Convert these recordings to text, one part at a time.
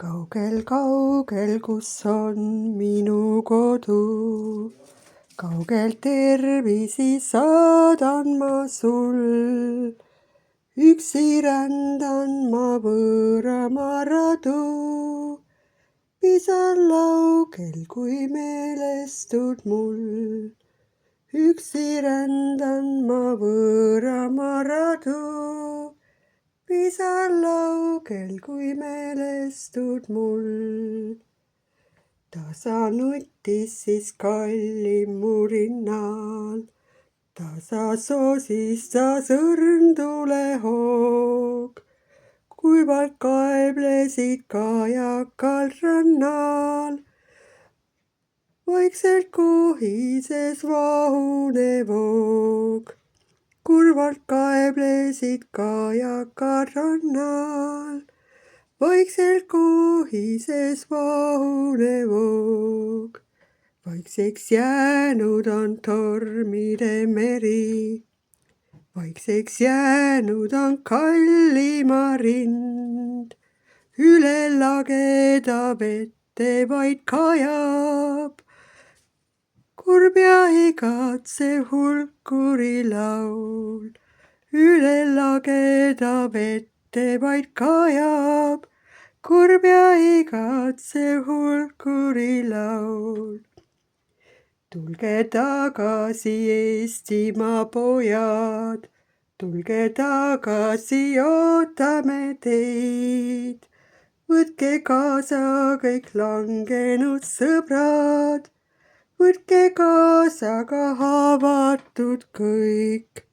kaugel, kaugel, kus on minu kodu, kaugelt tervisi saadan ma sul. Üksi rändan ma võõramaa radu, pisan laugel, kui meelestud mul. Üksi rändan ma võõramaa radu, pisan laugel, kui meelestud mul. Tasa nutis siis kallim mu rinnal, tasa soosis ta sõrm tulehoog. Kuivalt kaeblesid kajakal rannal, vaikselt kohises vahune voog. Kurvalt kaeblesid kajakal rannal, vaikselt kohises vahune voog. Vaikseks jäänud on tormide meri, vaikseks jäänud on kallima rind. Üle lageda vette vaid kajab kurb ja igatsev hulkuri laul. Üle lageda vette vaid kajab kurb ja igatsev hulkuri laul. Tulge tagasi, Eestimaa pojad, tulge tagasi, ootame teid. Võtke kaasa kõik langenud sõbrad, võtke kaasa ka haavatud kõik.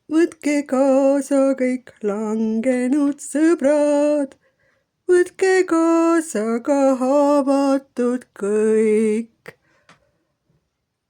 Võtke kaasa kõik langenud sõbrad, võtke kaasa ka haavatud kõik.